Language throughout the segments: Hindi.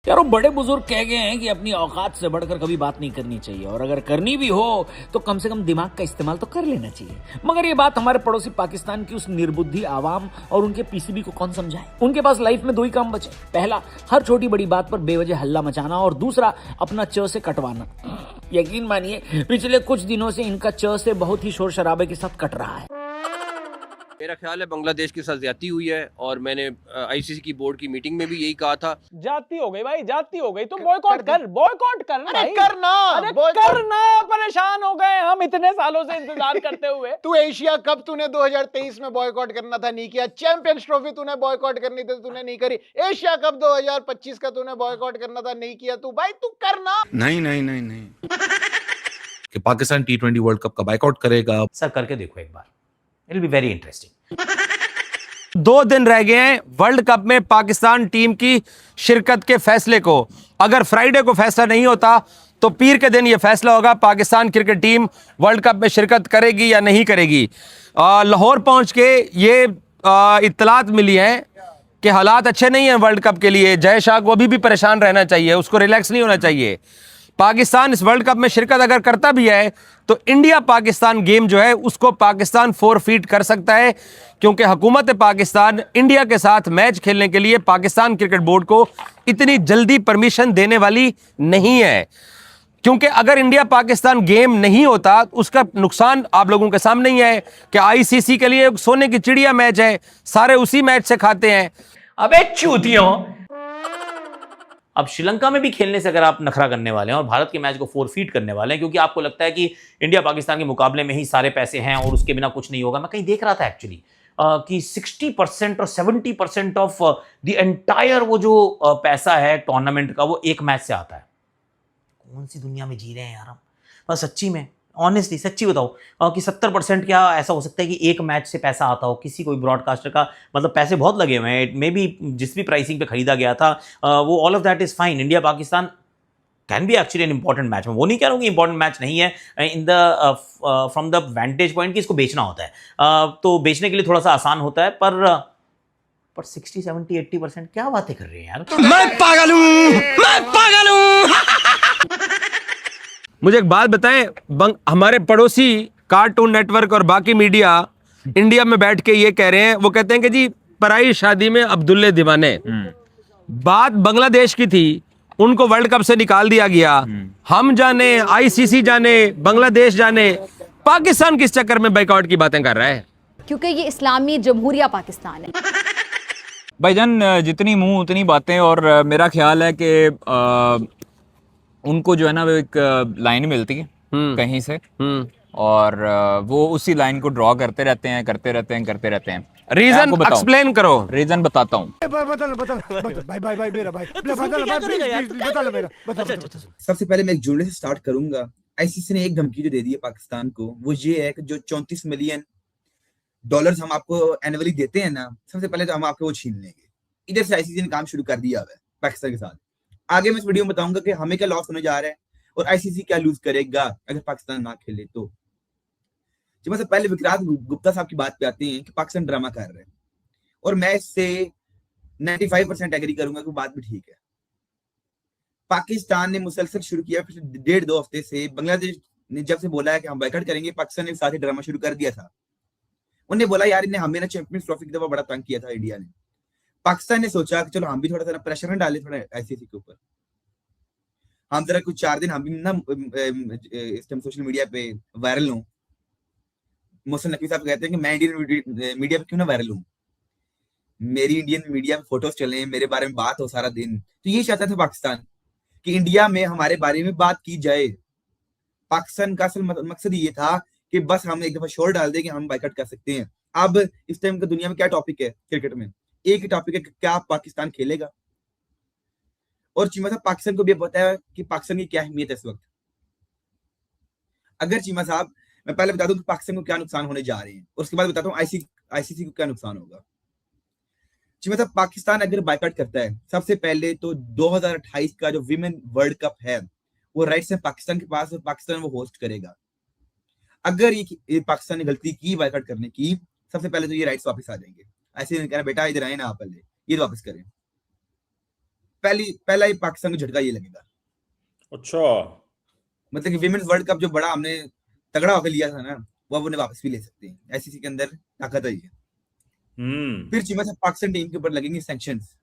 यारो बड़े बुजुर्ग कह गए हैं कि अपनी औकात से बढ़कर कभी बात नहीं करनी चाहिए, और अगर करनी भी हो तो कम से कम दिमाग का इस्तेमाल तो कर लेना चाहिए। मगर ये बात हमारे पड़ोसी पाकिस्तान की उस निर्बुद्धि आवाम और उनके पीसीबी को कौन समझाए। उनके पास लाइफ में दो ही काम बचे, पहला हर छोटी बड़ी बात पर बेवजह हल्ला मचाना, और दूसरा अपना च से कटवाना। यकीन मानिए पिछले कुछ दिनों से इनका च से बहुत ही शोर शराबे के साथ कट रहा है। मेरा ख्याल है बांग्लादेश के साथ ज्यादती हुई है, और मैंने आईसीसी की बोर्ड की मीटिंग में भी यही कहा था। जाती हो गई भाई, जाती हो गई। तुम बॉयकॉट कर भाई। करना, अरे करना, परेशान हो गए हम इतने सालों से इंतजार करते हुए। तू एशिया कप तूने 2023 में बॉयकॉट करना था, नहीं किया। चैंपियंस ट्रॉफी तूने बॉयकॉट करनी थी, तूने नहीं करी। एशिया कप 2025 का तूने बॉयकॉट करना था, नहीं किया। तू भाई तू करना। नहीं कि पाकिस्तान T20 वर्ल्ड कप का बायकॉट करेगा। सर करके देखो एक बार, it will be very interesting. 2 दिन रह गए हैं वर्ल्ड कप में पाकिस्तान टीम की शिरकत के फैसले को। अगर फ्राइडे को फैसला नहीं होता तो पीर के दिन यह फैसला होगा Pakistan cricket team world cup में शिरकत करेगी या नहीं करेगी। लाहौर पहुंच के ये इत्तलात मिली है कि हालात अच्छे नहीं हैं वर्ल्ड कप के लिए। जय शाह को अभी भी परेशान रहना चाहिए, उसको रिलैक्स नहीं होना चाहिए। पाकिस्तान इस वर्ल्ड कप में शिरकत अगर करता भी है तो इंडिया पाकिस्तान गेम जो है उसको पाकिस्तान फोरफीट कर सकता है, क्योंकि हुकूमत पाकिस्तान इंडिया के साथ मैच खेलने के लिए पाकिस्तान क्रिकेट बोर्ड को इतनी जल्दी परमिशन देने वाली नहीं है। क्योंकि अगर इंडिया पाकिस्तान गेम नहीं होता उसका नुकसान आप लोगों के सामने ही है कि आईसीसी के लिए सोने की चिड़िया मैच है, सारे उसी मैच से खाते हैं। अबे चूतियों, अब श्रीलंका में भी खेलने से अगर आप नखरा करने वाले हैं और भारत के मैच को फोरफीट करने वाले हैं क्योंकि आपको लगता है कि इंडिया पाकिस्तान के मुकाबले में ही सारे पैसे हैं और उसके बिना कुछ नहीं होगा। मैं कहीं देख रहा था एक्चुअली कि 60% और 70% ऑफ द एंटायर वो जो पैसा है टूर्नामेंट का वो एक मैच से आता है। कौन सी दुनिया में जी रहे हैं यार हम। बस सच्ची में ऑनेस्टली सच्ची बताओ कि 70% क्या ऐसा हो सकता है कि एक मैच से पैसा आता हो किसी कोई ब्रॉडकास्टर का। मतलब पैसे बहुत लगे हुए हैं, मे बी जिस भी प्राइसिंग पे खरीदा गया था वो all of that is fine. India Pakistan can be actually an important match. मैं वो नहीं कह रहा हूँ कि इंपॉर्टेंट मैच नहीं है in the from the वेंटेज point कि इसको बेचना होता है तो बेचने के लिए थोड़ा सा आसान होता है, पर 60, 70, 80% क्या बातें कर रहे हैं यार। मैं पागल हूं। मुझे एक बात बताएं, हमारे पड़ोसी कार्टून नेटवर्क और बाकी मीडिया इंडिया में बैठ के ये कह रहे हैं, वो कहते हैं कि जी पराई शादी में अब्दुल्ले दीवाने। बात बांग्लादेश की थी, उनको वर्ल्ड कप से निकाल दिया गया। हम जाने, आईसीसी जाने, बांग्लादेश जाने, पाकिस्तान किस चक्कर में बाइकआउट की बातें कर रहा है? क्योंकि ये इस्लामी जमहूरिया पाकिस्तान है। भाईजान जितनी मुंह उतनी बातें, और मेरा ख्याल है कि उनको जो है ना वो एक लाइन मिलती है कहीं से, और वो उसी लाइन को ड्रॉ करते रहते हैं। रीजन एक्सप्लेन करो। रीजन बताता हूँ। सबसे पहले मैं एक जुमले से स्टार्ट करूंगा। आईसीसी ने एक धमकी जो दे दी है पाकिस्तान को, वो ये है कि जो $34 मिलियन हम आपको एनुअली देते हैं ना, सबसे पहले तो हम आपको वो छीन लेंगे। इधर से आईसीसी ने काम शुरू कर दिया है पाकिस्तान के साथ। आगे मैं इस वीडियो में बताऊंगा कि हमें क्या लॉस होने जा रहा है और आईसीसी क्या लूज करेगा अगर पाकिस्तान ना खेले तो। जब सबसे पहले विक्रांत गुप्ता साहब की बात पे आते हैं कि पाकिस्तान ड्रामा कर रहे हैं, और मैं इससे 95% एग्री करूंगा कि बात भी ठीक है। पाकिस्तान ने मुसलसल शुरू किया पिछले 1.5-2 हफ्ते से। बांग्लादेश ने जब से बोला है कि हम बाइकआउट करेंगे, पाकिस्तान ने साथ ही ड्रामा शुरू कर दिया था। उन्हें बोला यार इन्हें हमें ना चैंपियंस ट्रॉफी की दफा बड़ा तंग किया था इंडिया ने। पाकिस्तान ने सोचा कि चलो हम भी थोड़ा सा प्रेशर न डालें थोड़ा आईसीसी के ऊपर, हम जरा कुछ 4 दिन हम भी ना इस टाइम सोशल मीडिया पे वायरल हों। मोहसिन नकवी साहब कहते हैं कि मैं इंडियन मीडिया पे क्यों ना वायरल हूँ, मेरी इंडियन मीडिया में फोटोज चले, मेरे बारे में बात हो सारा दिन। तो ये चाहता था पाकिस्तान कि इंडिया में हमारे बारे में बात की जाए। पाकिस्तान का असल मकसद ये था कि बस हम एक दफा शोर डाल दें कि हम बाइकआउट कर सकते हैं। अब इस टाइम का दुनिया में क्या टॉपिक है क्रिकेट में? एक ही टॉपिक है कि क्या पाकिस्तान खेलेगा। और चीमा साहब पाकिस्तान को भी पता है कि पाकिस्तान की क्या अहमियत है इस वक्त। अगर चीमा साहब, मैं पहले बता दूं कि पाकिस्तान को क्या नुकसान होने जा रहे हैं और उसके बाद बताता हूँ आईसीसी को क्या नुकसान होगा। चीमा साहब, पाकिस्तान अगर बाइकआउट करता है, सबसे पहले तो 2028 का जो विमेन वर्ल्ड कप है वो राइट्स है पाकिस्तान के पास, और पाकिस्तान वो होस्ट करेगा। अगर ये पाकिस्तान ने गलती की बाइकआउट करने की, सबसे पहले तो ये राइट्स वापस आ जाएंगे। ऐसे नहीं कहना बेटा इधर आए ना आप, पहले ये वापस करें। पहला ही पाकिस्तान को झटका ये लगेगा। अच्छा, मतलब कि विमेन्स वर्ल्ड कप जो बड़ा हमने तगड़ा होकर लिया था ना, वो अब उन्हें वापस भी ले सकते हैं। आईसीसी के अंदर ताकत है। फिर चीमा साहब पाकिस्तान टीम के ऊपर लगेंगे सैंक्शंस,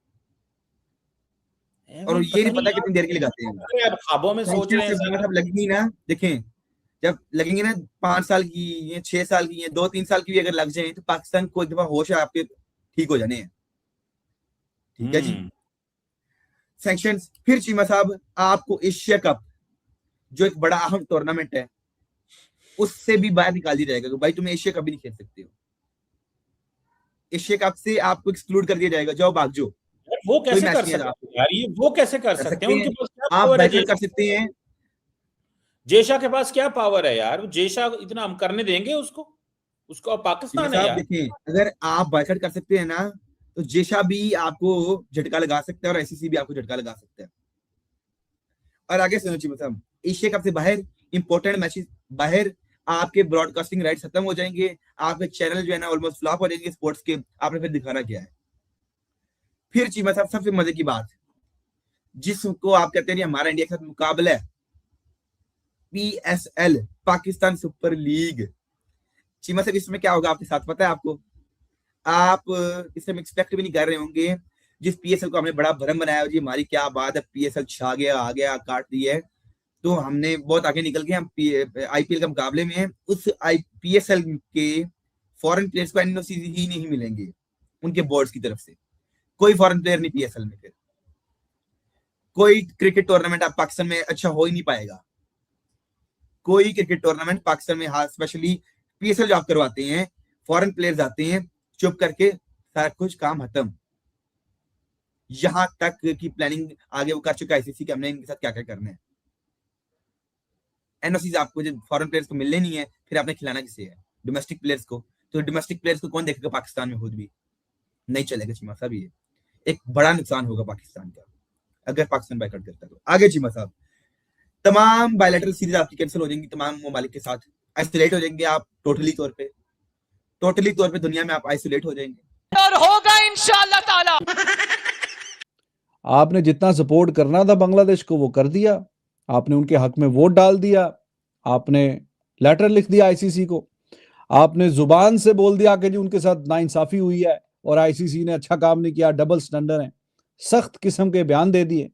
और ये नहीं पता कितनी देर के लिए लगाते हैं। अब ख्वाबों में सोच रहे हैं सब लगेंगी ना, देखें जब लगेंगे ना 5 साल की या 6 साल की या 2-3 साल की भी अगर लग जाए तो पाकिस्तान को एक दफा होश है आपके ठीक हो जाने हैं। ठीक है जी, सैंक्शंस। फिर चीमा साहब आपको एशिया कप जो एक बड़ा अहम टूर्नामेंट है उससे भी बाहर निकाल दिया जाएगा कि भाई तुम्हें एशिया कप भी नहीं खेल सकते हो। एशिया कप से आपको एक्सक्लूड कर दिया जाएगा, जाओ भाग जाओ। वो कैसे कर सकते हैं यार, ये वो कैसे कर सकते हैं? उनके पास क्या आप पावर है? बैकआउट कर सकते हैं। जेशा के पास क्या पावर है यार? जेशा इतना हम करने देंगे उसको अब पाकिस्तान है यार। देखें, अगर आप बाइकआउट कर सकते हैं ना तो जेशा भी आपको झटका लगा सकता है और आईसीसी भी आपको झटका लगा सकता है। और आगे सुनो जी, मतलब एशिया कप से बाहर इंपॉर्टेंट मैचेस बाहर, आपके ब्रॉडकास्टिंग राइट्स खत्म हो जाएंगे, आपके चैनल जो है ना ऑलमोस्ट फ्लॉप हो जाएंगे स्पोर्ट्स के। आपने फिर दिखाना क्या है? फिर चीमा साहब सबसे मजे की बात, जिसको आप कहते हैं हमारा इंडिया के साथ मुकाबला है, PSL Pakistan super league. Cheema साहब इसमें क्या होगा आपके साथ पता है आपको? आप इसमें एक्सपेक्ट भी नहीं कर रहे होंगे। जिस PSL को हमने बड़ा भरम बनाया जी हमारी क्या बात है, PSL छा गया, आ गया, काट दिया है, तो हमने बहुत आगे निकल गए। हम IPL के मुकाबले में उस PSL के फॉरेन प्लेयर्स को NOC ही नहीं मिलेंगे उनके बोर्ड्स की तरफ से। कोई फॉरेन प्लेयर नहीं PSL में। फिर कोई क्रिकेट टूर्नामेंट आप पाकिस्तान में अच्छा हो ही नहीं पाएगा। कोई क्रिकेट टूर्नामेंट पाकिस्तान में, हाँ स्पेशली PSL जो आप करवाते हैं, फॉरेन प्लेयर्स आते हैं, चुप करके सारा कुछ काम खत्म। यहां तक की प्लानिंग आगे वो कर चुका है ICC कि हमने इनके साथ क्या क्या करना है। NOCs आपको जो फॉरेन प्लेयर्स को मिलने नहीं है, फिर आपने खिलाना किसे है? डोमेस्टिक प्लेयर्स को। तो डोमेस्टिक प्लेयर्स को कौन देखेगा पाकिस्तान में? खुद भी नहीं चलेगा चीमा साहब। ये एक बड़ा नुकसान होगा पाकिस्तान का अगर पाकिस्तान बाइकआउट करता है तो। आगे चीमा साहब, तमाम बायलैटरल सीरीज आपकी कैंसिल हो जाएंगी तमाम ममालिक के साथ। आइसोलेट हो जाएंगे आप टोटली तौर पे दुनिया में आप आइसोलेट हो जाएंगे। और होगा इंशाअल्लाह ताला। आपने जितना सपोर्ट करना था बांग्लादेश को वो कर दिया, आपने उनके हक में वोट डाल दिया, आपने लेटर लिख दिया ICC को, आपने जुबान से बोल दिया कि जी उनके साथ नाइंसाफी हुई है और ICC ने अच्छा काम नहीं किया, डबल स्टैंडर्ड है, सख्त किस्म के बयान दे दिए।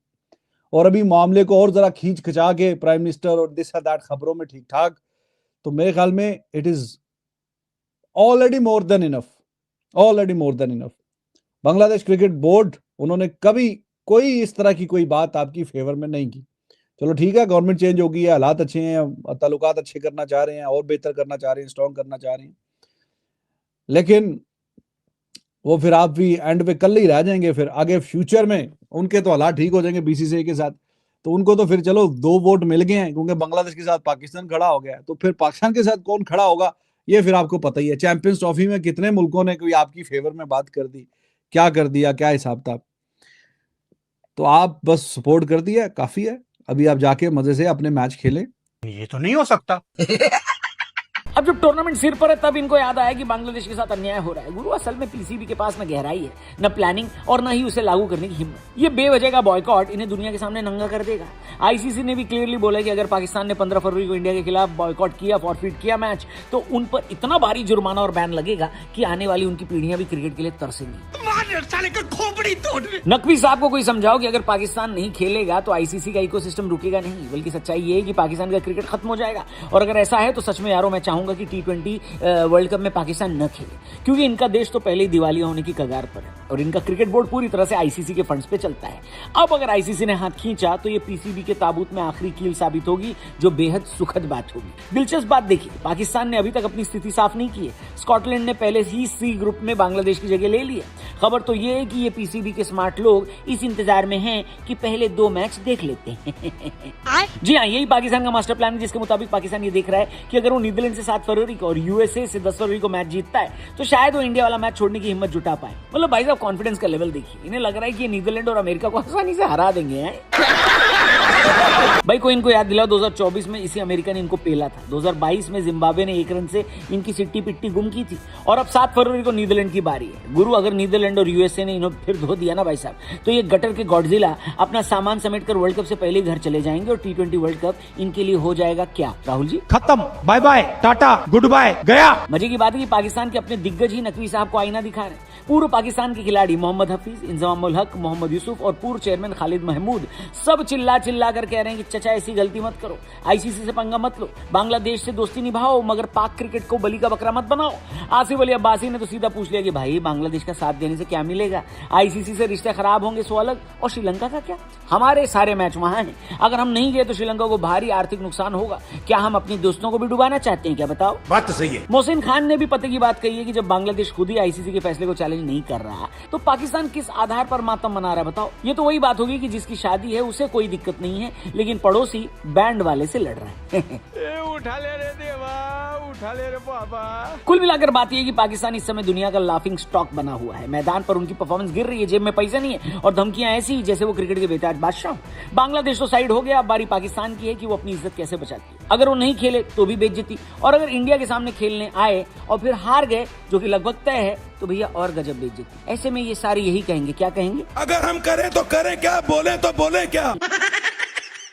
और अभी मामले को और जरा खींच खिंचा के प्राइम मिनिस्टर और दिस दैट खबरों में ठीक ठाक, तो मेरे ख्याल में it is already more than enough. Bangladesh cricket board, उन्होंने कभी कोई इस तरह की कोई बात आपकी फेवर में नहीं की। चलो ठीक है, गवर्नमेंट चेंज हो गई है, हालात अच्छे हैं, ताल्लुकात अच्छे करना चाह रहे हैं और बेहतर करना चाह रहे हैं, स्ट्रॉन्ग करना चाह रहे हैं, लेकिन वो फिर आप भी एंड पे कल ही रह जाएंगे। फिर आगे फ्यूचर में उनके तो हालात ठीक हो जाएंगे BCCI के साथ, तो उनको तो फिर चलो 2 वोट मिल गए हैं क्योंकि बांग्लादेश के साथ पाकिस्तान खड़ा हो गया है, तो फिर पाकिस्तान के साथ कौन खड़ा होगा ये फिर आपको पता ही है। चैंपियंस ट्रॉफी में कितने मुल्कों ने कोई आपकी फेवर में बात कर दी, क्या कर दिया, क्या हिसाब था। तो आप बस सपोर्ट कर दिया, काफी है। अभी आप जाके मजे से अपने मैच खेलें। ये तो नहीं हो सकता। अब जब टूर्नामेंट सिर पर है तब इनको याद आया कि बांग्लादेश के साथ अन्याय हो रहा है। गुरु असल में PCB के पास न गहराई है, न प्लानिंग और न ही उसे लागू करने की हिम्मत। ये बेवजह का बॉयकॉट इन्हें दुनिया के सामने नंगा कर देगा। ICC ने भी क्लियरली बोला कि अगर पाकिस्तान ने 15 फरवरी को इंडिया के खिलाफ बॉयकॉट किया, फॉरफिट किया मैच, तो उन पर इतना भारी जुर्माना और बैन लगेगा कि आने वाली उनकी पीढ़ियां भी क्रिकेट के लिए तरसेंगी। नकवी साहब को कोई समझाओ कि अगर पाकिस्तान नहीं खेलेगा तो ICC का इकोसिस्टम रुकेगा नहीं, बल्कि सच्चाई ये है कि पाकिस्तान का क्रिकेट खत्म हो जाएगा। और अगर ऐसा है तो सच में यारों मैं चाहूंगा कि T20 वर्ल्ड कप में पाकिस्तान न खेले, क्योंकि इनका देश तो पहले ही दिवालिया होने की कगार पर है और इनका क्रिकेट बोर्ड पूरी तरह से ICC के फंड्स पे चलता है। अब अगर ICC ने हाथ खींचा तो ये PCB के ताबूत में आखिरी कील साबित होगी, जो बेहद सुखद बात होगी। दिलचस्प बात देखिए, पाकिस्तान ने अभी तक अपनी स्थिति साफ नहीं की है। स्कॉटलैंड ने पहले ही C ग्रुप में बांग्लादेश की जगह ले ली है। खबर तो ये है कि ये PCB के स्मार्ट लोग इस इंतजार में हैं कि पहले 2 मैच देख लेते हैं। जी हाँ, यही पाकिस्तान का मास्टर प्लान है, जिसके मुताबिक पाकिस्तान ये देख रहा है कि अगर वो नीदरलैंड से 7 फरवरी को और USA से 10 फरवरी को मैच जीतता है तो शायद वो इंडिया वाला मैच छोड़ने की हिम्मत जुटा पाए। मतलब भाई साहब कॉन्फिडेंस का लेवल देखिए, इन्हें लग रहा है कि ये नीदरलैंड और अमेरिका को आसानी से हरा देंगे हैं। भाई को इनको याद दिलाओ 2024 में इसी अमेरिका ने इनको पेला था। 2022 में जिम्बाब्वे ने 1 रन से इनकी सिट्टी पिट्टी गुम की थी और अब 7 फरवरी को नीदरलैंड की बारी है। गुरु अगर नीदरलैंड और यूएसए ने इन्हें फिर धो दिया ना भाई साहब, तो ये गटर के गॉडजिला अपना सामान समेटकर वर्ल्ड कप से पहले ही घर चले जाएंगे और T20 वर्ल्ड कप इनके लिए हो जाएगा क्या राहुल जी? खत्म, bye bye, tata, goodbye, गया। मजे की बात है कि पाकिस्तान के अपने दिग्गज ही नकवी साहब को आईना दिखा रहे हैं। पूर्व पाकिस्तान के खिलाड़ी मोहम्मद हफीज, इंजमामुल हक, मोहम्मद यूसुफ और पूर्व चेयरमैन खालिद महमूद सब चिल्ला कर कह रहे हैं कि चचा ऐसी गलती मत करो, आईसीसी से पंगा मत लो, बांग्लादेश से दोस्ती निभाओ मगर पाक क्रिकेट को बलि का बकरा मत बनाओ। आसिफ अली अब्बासी ने तो सीधा पूछ लिया कि भाई बांग्लादेश का साथ देने से क्या मिलेगा, आईसीसी से रिश्ते खराब होंगे सो अलग, और श्रीलंका का क्या, हमारे सारे मैच वहां हैं, अगर हम नहीं गए तो श्रीलंका को भारी आर्थिक नुकसान होगा। क्या हम अपनी दोस्तों को भी डुबाना चाहते हैं क्या, बताओ? बात तो सही है। मोहसिन खान ने भी पते की बात कही है कि जब बांग्लादेश खुद ही आईसीसी के फैसले को चैलेंज नहीं कर रहा तो पाकिस्तान किस आधार पर मातम मना रहा है, बताओ? ये तो वही बात होगी कि जिसकी शादी है उसे कोई दिक्कत नहीं है लेकिन पड़ोसी बैंड वाले से लड़ रहा है। उठा ले रे देवा, उठा ले रे बाबा। कुल मिलाकर बात यह है कि पाकिस्तान इस समय दुनिया का लाफिंग स्टॉक बना हुआ है। मैदान पर उनकी परफॉर्मेंस गिर रही है, जेब में पैसा नहीं है और धमकियां ऐसी जैसे वो क्रिकेट के बेताज बादशाह। बांग्लादेश तो साइड हो गया, अब बारी पाकिस्तान की है कि वो अपनी इज्जत कैसे बचाती है। अगर वो नहीं खेले तो भी बेइज्जती, और अगर इंडिया के सामने खेलने आए और फिर हार गए जो कि लगभग तय है तो भैया और गजब बेइज्जती। ऐसे में ये सारे यही कहेंगे, क्या कहेंगे? अगर हम करें तो करें क्या, बोले तो बोले क्या।